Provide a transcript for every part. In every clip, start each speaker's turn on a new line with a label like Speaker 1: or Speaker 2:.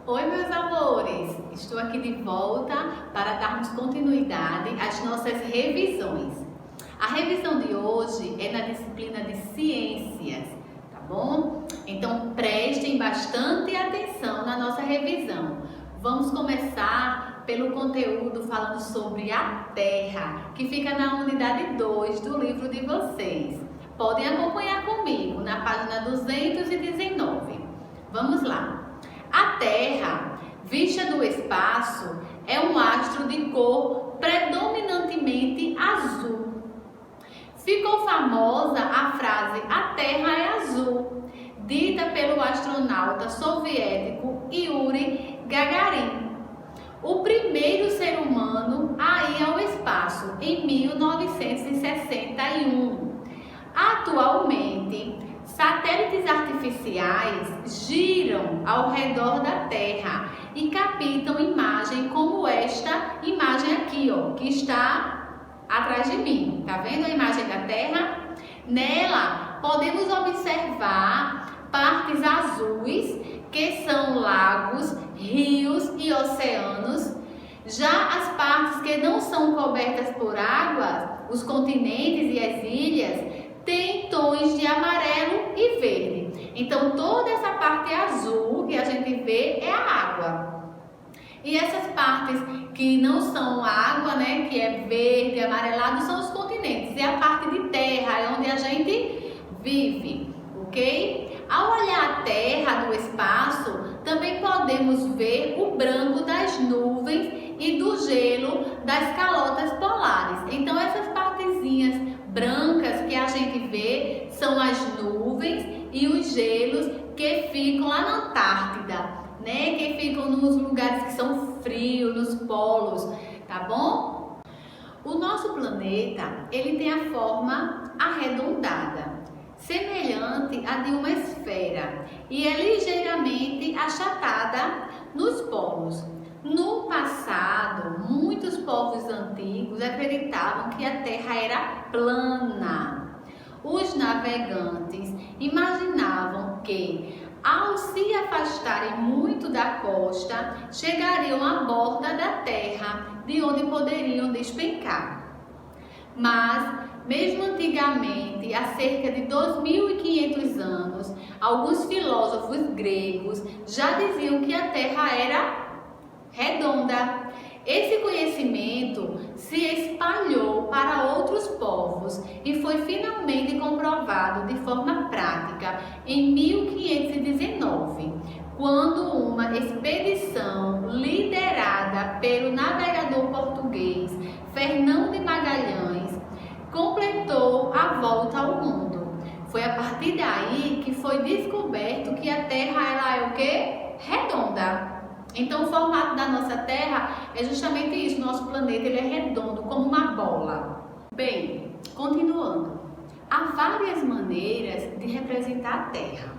Speaker 1: Oi, meus amores! Estou aqui de volta para darmos continuidade às nossas revisões. A revisão de hoje é na disciplina de Ciências, tá bom? Então prestem bastante atenção na nossa revisão. Vamos começar pelo conteúdo falando sobre a Terra, que fica na unidade 2 do livro de vocês. Podem acompanhar comigo na página 219. Vamos lá! A Terra, vista do espaço, é um astro de cor predominantemente azul. Ficou famosa a frase "A Terra é azul", dita pelo astronauta soviético Yuri Gagarin, o primeiro ser humano a ir ao espaço em 1961. Atualmente, satélites artificiais giram ao redor da Terra e captam imagem como esta imagem aqui, ó, que está atrás de mim. Tá vendo a imagem da Terra? Nela podemos observar partes azuis, que são lagos, rios e oceanos. Já as partes que não são cobertas por água, os continentes e as ilhas, tem tons de amarelo e verde. Então toda essa parte azul que a gente vê é a água. E essas partes que não são água, né, que é verde, amarelado, são os continentes. É a parte de terra, é onde a gente vive, ok? Ao olhar a Terra do espaço, também podemos ver o branco das nuvens e do gelo das calotas polares. Então essas partezinhas brancas que a gente vê são as nuvens e os gelos que ficam lá na Antártida, né? Que ficam nos lugares que são frios, nos polos, tá bom? O nosso planeta, ele tem a forma arredondada, semelhante à de uma esfera, e é ligeiramente achatada nos polos. No passado, muitos povos antigos acreditavam que a Terra era plana. Os navegantes imaginavam que, ao se afastarem muito da costa, chegariam à borda da Terra, de onde poderiam despencar. Mas, mesmo antigamente, há cerca de 2.500 anos, alguns filósofos gregos já diziam que a Terra era redonda. Esse conhecimento se espalhou para outros povos e foi finalmente comprovado de forma prática em 1519, quando uma expedição liderada pelo navegador português Fernão de Magalhães completou a volta ao mundo. Foi a partir daí que foi descoberto que a Terra ela é o quê? Redonda. Então o formato da nossa Terra é justamente isso, nosso planeta ele é redondo, como uma bola. Bem, continuando, há várias maneiras de representar a Terra,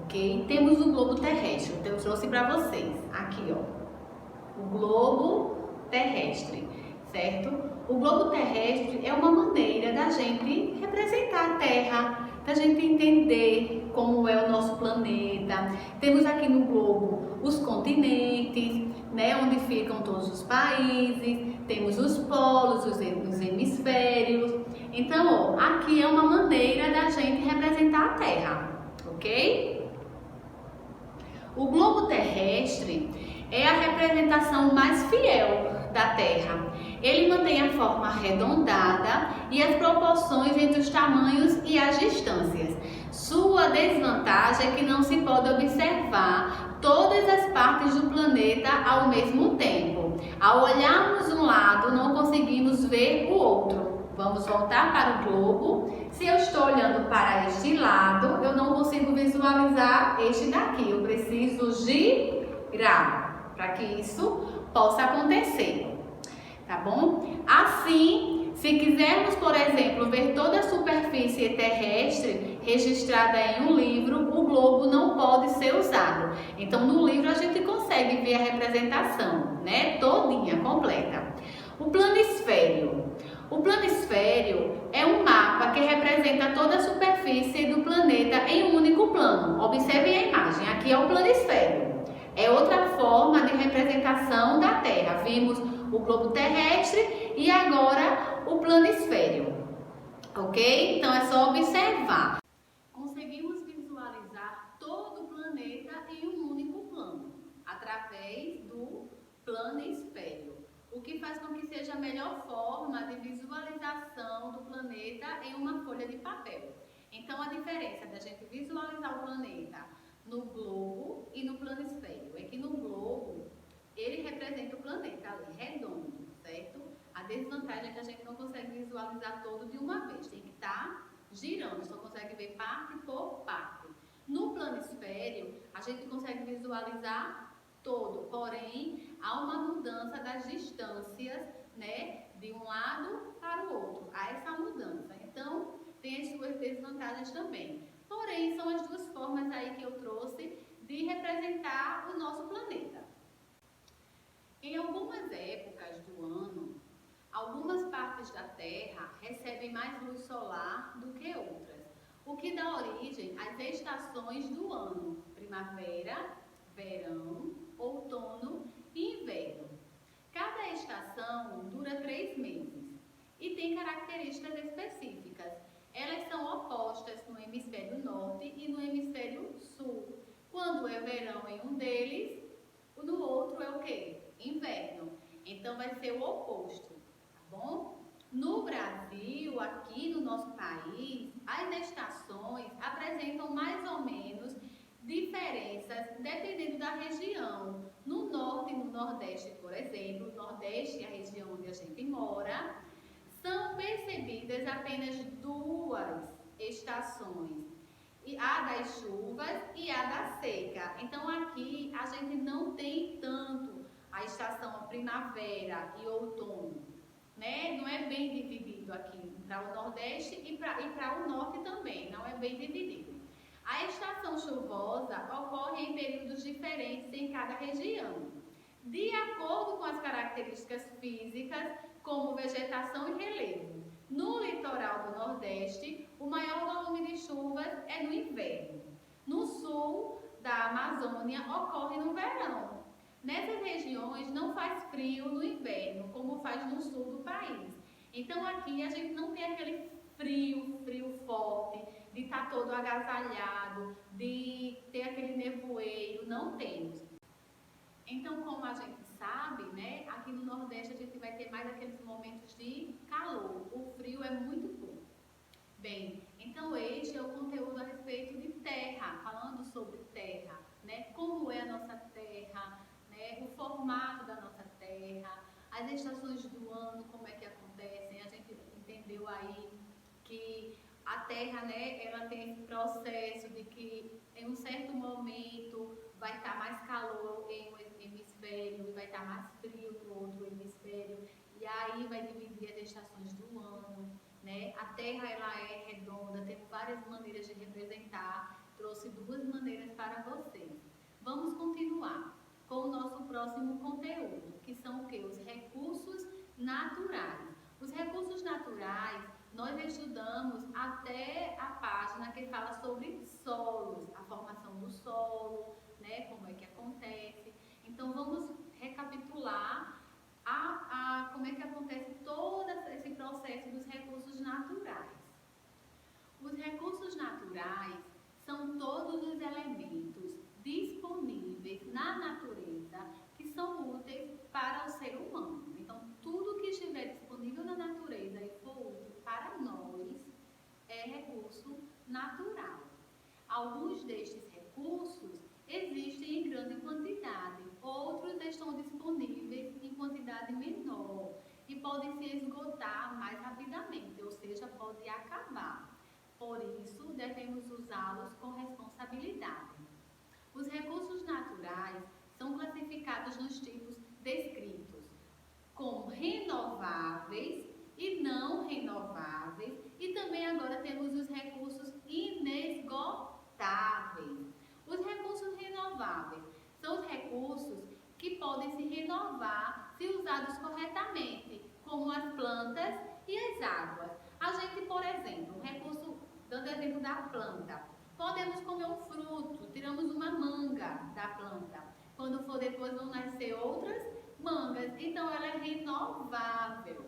Speaker 1: ok? Temos o globo terrestre, eu trouxe para vocês, aqui ó, o globo terrestre, certo? O globo terrestre é uma maneira da gente representar a Terra, da gente entender como é o nosso planeta. Temos aqui no globo os continentes, né, onde ficam todos os países, temos os polos, os hemisférios. Então, ó, aqui é uma maneira da gente representar a Terra, ok? O globo terrestre é a representação mais fiel da Terra. Ele mantém a forma arredondada e as proporções entre os tamanhos e as distâncias. Sua desvantagem é que não se pode observar todas as partes do planeta ao mesmo tempo. Ao olharmos um lado, não conseguimos ver o outro. Vamos voltar para o globo. Se eu estou olhando para este lado, eu não consigo visualizar este daqui. Eu preciso girar para que isso possa acontecer. Tá bom? Assim, se quisermos, por exemplo, ver toda a superfície terrestre registrada em um livro, o globo não pode ser usado. Então, no livro a gente consegue ver a representação, né? Todinha, completa. O planisfério. O planisfério é um mapa que representa toda a superfície do planeta em um único plano. Observem a imagem, aqui é o planisfério. É outra forma de representação da Terra. Vimos o globo terrestre e agora o planisfério. Ok? Então é só observar. Conseguimos visualizar todo o planeta em um único plano, através do planisfério, o que faz com que seja a melhor forma de visualização do planeta em uma folha de papel. Então a diferença da gente visualizar o planeta no globo e no planisfério é que no globo ele representa o planeta ali, redondo, certo? A desvantagem é que a gente não consegue visualizar todo de uma vez, tem que estar girando, só consegue ver parte por parte. No planisfério, a gente consegue visualizar todo, porém, há uma mudança das distâncias, né, de um lado para o outro, há essa mudança. Então, tem as suas desvantagens também. Porém, são as duas formas aí que eu trouxe de representar o nosso planeta. Em algumas épocas do ano, algumas partes da Terra recebem mais luz solar do que outras, o que dá origem às estações do ano: primavera, verão, outono e inverno. Cada estação dura 3 meses e tem características específicas. Elas são opostas no hemisfério norte e no hemisfério sul. Quando é verão em um deles, no outro é o quê? Inverno. Então vai ser o oposto, tá bom? No Brasil, aqui no nosso país, as estações apresentam mais ou menos diferenças dependendo da região. No norte e no nordeste, por exemplo, o nordeste é a região onde a gente mora, são percebidas apenas 2 estações, a das chuvas e a da seca. Então aqui a gente não tem tanto a estação primavera e outono, né? Não é bem dividido aqui para o nordeste e para o norte também, não é bem dividido. A estação chuvosa ocorre em períodos diferentes em cada região, de acordo com as características físicas, como vegetação e relevo. No litoral do Nordeste, o maior volume de chuvas é no inverno. No sul da Amazônia, ocorre no verão. Nessas regiões não faz frio no inverno, como faz no sul do país. Então aqui a gente não tem aquele frio forte, de estar todo agasalhado, de ter aquele nevoeiro, não temos. Então, como a gente sabe, né, aqui no Nordeste a gente vai ter mais aqueles momentos de calor. O frio é muito pouco. Bem, então este é o conteúdo a respeito de terra, falando sobre terra, né? Como é a nossa terra, né? O formato da nossa terra, as estações do ano, como é que acontecem. A gente entendeu aí que a terra, né, ela tem esse processo de que em um certo momento vai estar mais calor em um hemisfério e vai estar mais frio no outro hemisfério, e aí vai dividir as estações do ano, né? A Terra ela é redonda, tem várias maneiras de representar, trouxe 2 maneiras para vocês. Vamos continuar com o nosso próximo conteúdo, que são o quê? Os recursos naturais. Os recursos naturais, nós estudamos até a página que fala sobre solos, a formação do solo, né? Como é que acontece. Então vamos recapitular como é que acontece todo esse processo dos recursos naturais. Os recursos naturais são todos os elementos disponíveis na natureza que são úteis para o ser humano. Então, tudo que estiver disponível na natureza e for útil para nós é recurso natural. Alguns destes recursos existem em grande quantidade, outros estão disponíveis em quantidade menor e podem se esgotar mais rapidamente, ou seja, pode acabar. Por isso, devemos usá-los com responsabilidade. Os recursos naturais são classificados nos tipos descritos como renováveis e não renováveis, e também agora temos os recursos inesgotáveis. Os recursos renováveis são os recursos que podem se renovar se usados corretamente, como as plantas e as águas. A gente, por exemplo, dando exemplo da planta, podemos comer um fruto, tiramos uma manga da planta. Quando for depois vão nascer outras mangas. Então ela é renovável.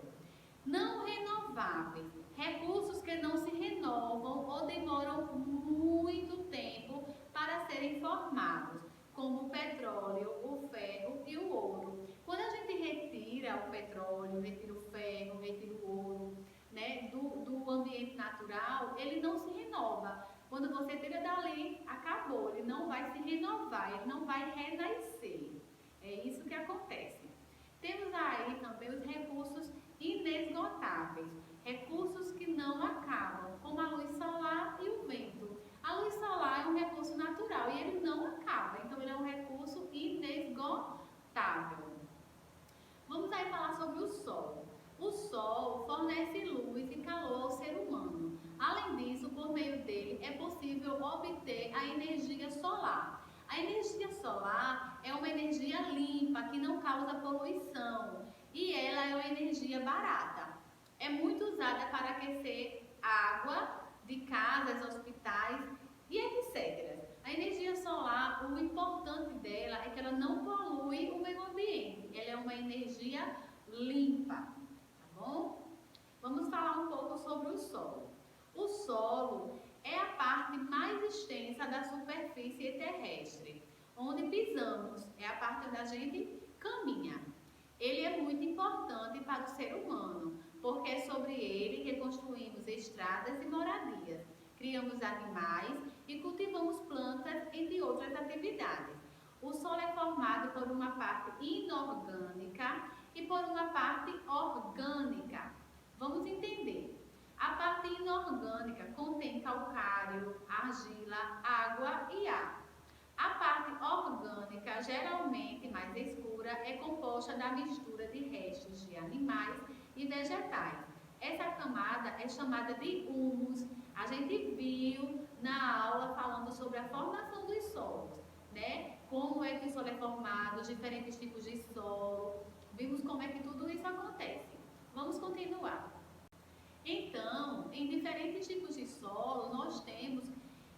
Speaker 1: Não renováveis, recursos que não se renovam ou demoram muito tempo para serem formados, como o petróleo, o ferro e o ouro. Quando a gente retira o petróleo, retira o ferro, retira o ouro, né, do ambiente natural, ele não se renova. Quando você tira dali, acabou, ele não vai se renovar, ele não vai renascer. É isso que acontece. Temos aí também os recursos inesgotáveis, recursos que não acabam, como a luz solar e o vento. A luz solar é um recurso natural e ele não acaba, então ele é um recurso inesgotável. Vamos aí falar sobre o Sol. O Sol fornece luz e calor ao ser humano. Além disso, por meio dele é possível obter a energia solar. A energia solar é uma energia limpa que não causa poluição e ela é uma energia barata. É muito usada para aquecer água de casas, hospitais e etc. A energia solar, o importante dela é que ela não polui o meio ambiente. Ela é uma energia limpa, tá bom? Vamos falar um pouco sobre o solo. O solo é a parte mais extensa da superfície terrestre, onde pisamos, é a parte onde a gente caminha. Ele é muito importante para o ser humano, porque é sobre ele que construímos estradas e moradias, criamos animais e cultivamos plantas, entre outras atividades. O solo é formado por uma parte inorgânica e por uma parte orgânica. Vamos entender. A parte inorgânica contém calcário, argila, água e ar. A parte orgânica, geralmente mais escura, é composta da mistura de restos de animais e vegetais. Essa camada é chamada de humus. A gente viu na aula falando sobre a formação dos solos, né? Como é que o solo é formado, diferentes tipos de solo. Vimos como é que tudo isso acontece. Vamos continuar. Então, em diferentes tipos de solo, nós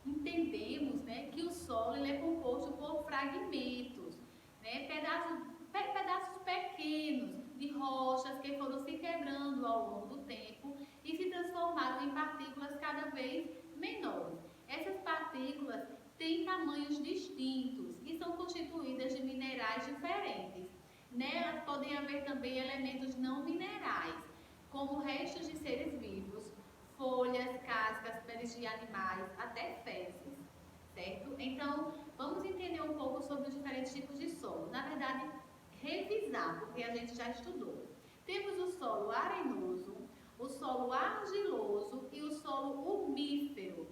Speaker 1: entendemos, né, que o solo ele é composto por fragmentos, né, pedaços pequenos de rochas que foram se quebrando ao longo do tempo e se transformaram em partículas cada vez menores. Essas partículas têm tamanhos distintos e são constituídas de minerais diferentes. Nelas podem haver também elementos não minerais, como restos de seres vivos, folhas, cascas, peles de animais, até fezes, certo? Então, vamos entender um pouco sobre os diferentes tipos de solo. Na verdade, revisar, porque a gente já estudou. Temos o solo arenoso, o solo argiloso e o solo umífero.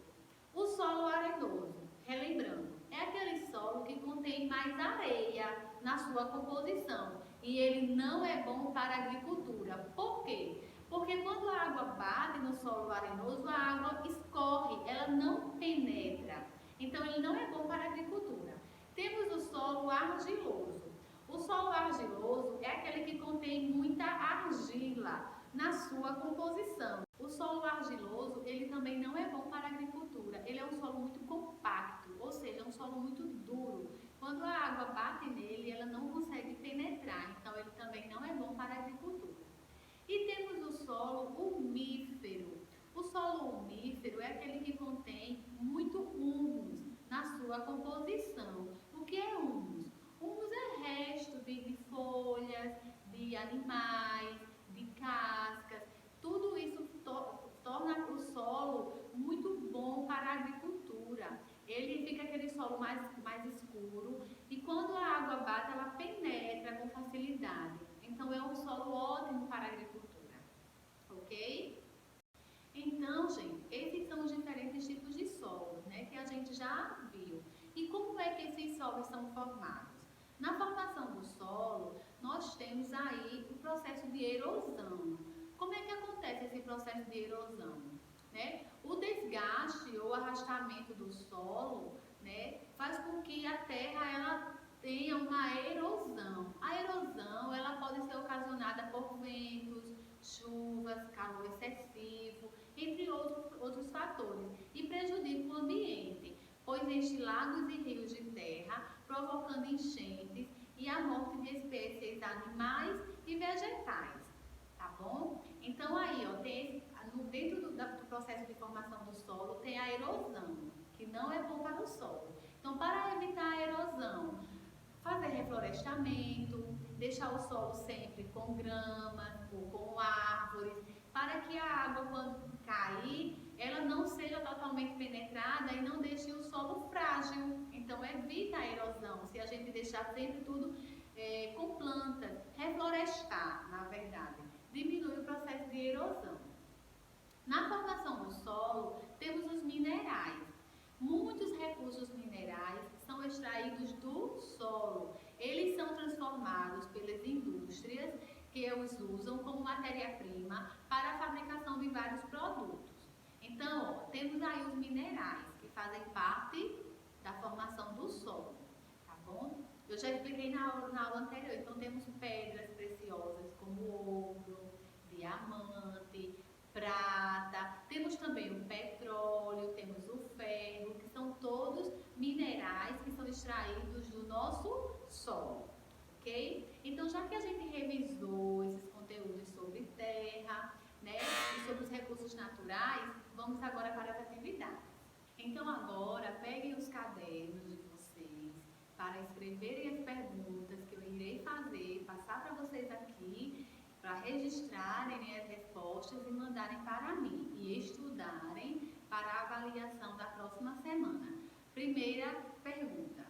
Speaker 1: O solo arenoso, relembrando, é aquele solo que contém mais areia na sua composição e ele não é bom para a agricultura. Por quê? Porque quando a água bate no solo arenoso, a água escorre, ela não penetra. Então ele não é bom para a agricultura. Temos o solo argiloso. O solo argiloso é aquele que contém muita argila na sua composição. O solo argiloso, ele também não é bom para a agricultura. Ele é um solo muito compacto, ou seja, é um solo muito duro. Quando a água bate nele, ela não consegue penetrar, então ele também não é bom para a agricultura. E temos o solo umífero. O solo umífero é aquele que contém muito humus na sua composição. O que é humus? Humus é resto de folhas, de animais, de cascas. Tudo isso torna o solo muito bom para a agricultura. Ele fica aquele solo mais escuro e quando a água bate, ela penetra com facilidade. Então, é um solo ótimo para a agricultura, ok? Então, gente, esses são os diferentes tipos de solos, né, que a gente já viu. E como é que esses solos são formados? Na formação do solo, nós temos aí o processo de erosão. Como é que acontece esse processo de erosão? Né? O desgaste ou arrastamento do solo, né, faz com que a terra ela tenha uma erosão. A erosão ela pode ser ocasionada por ventos, chuvas, calor excessivo, entre outros fatores, e prejudica o ambiente. pois enche lagos e rios de terra, provocando enchentes e a morte de espécies animais e vegetais, tá bom? Então aí, ó, dentro do processo de formação do solo tem a erosão, que não é bom para o solo. Então, para evitar a erosão, fazer reflorestamento, deixar o solo sempre com grama ou com árvores, para que a água, quando cair, ela não seja totalmente penetrada e não deixe o solo frágil. Então, evita a erosão, se a gente deixar sempre tudo com plantas, reflorestar, na verdade, diminui o processo de erosão. Na formação do solo, temos os minerais. Muitos recursos minerais são extraídos do solo. Eles são transformados pelas indústrias que os usam como matéria-prima para a fabricação de vários produtos. Então, ó, temos aí os minerais que fazem parte da formação do solo, tá bom? Eu já expliquei na aula anterior, então temos pedras preciosas como ouro, diamante, prata, temos também o petróleo, temos o ferro, que são todos minerais que são extraídos do nosso solo, ok? Então, já que a gente revisou esses conteúdos sobre terra, né, e sobre os recursos naturais, vamos agora para as atividades. Então, agora, peguem os cadernos de vocês para escreverem as perguntas que eu irei fazer, passar para vocês aqui, para registrarem as respostas e mandarem para mim e estudarem para a avaliação da próxima semana. Primeira pergunta: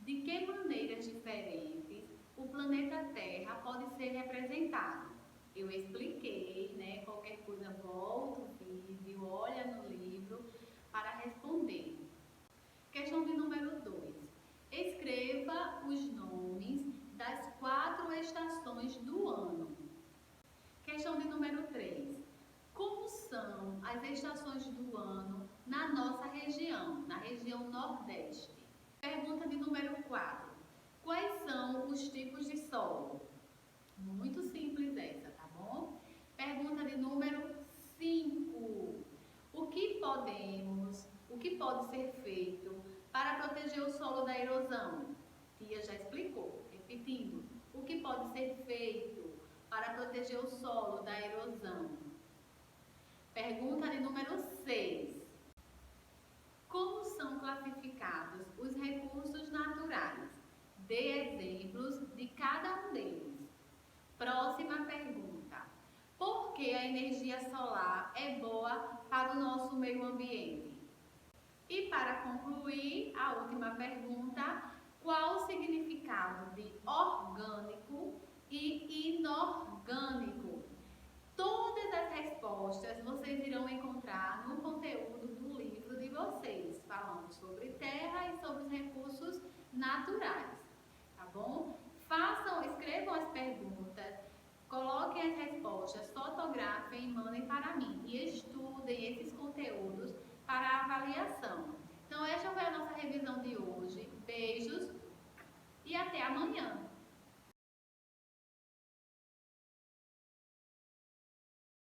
Speaker 1: de que maneiras diferentes o planeta Terra pode ser representado? Eu expliquei, né? Qualquer coisa, volta o vídeo, olha no livro para responder. Questão de número 2. Escreva os nomes das 4 estações do ano. Questão de número 3. Como são as estações do ano na nossa região, na região Nordeste? Pergunta de número 4. Quais são os tipos de solo? Muito simples essa, tá bom? Pergunta de número 5. O que pode ser feito para proteger o solo da erosão? Tia já explicou. Repetindo, o que pode ser feito para proteger o solo da erosão? Pergunta de número 6. Como são classificados os recursos naturais? Dê exemplos de cada um deles. Próxima pergunta. Por que a energia solar é boa para o nosso meio ambiente? E para concluir, a última pergunta: qual o significado de orgânico e inorgânico? Todas as respostas vocês irão encontrar no conteúdo do livro de vocês, falando sobre terra e sobre os recursos naturais, tá bom? Escrevam as perguntas, coloquem as respostas, fotografem e mandem para mim e estudem esses conteúdos para a avaliação.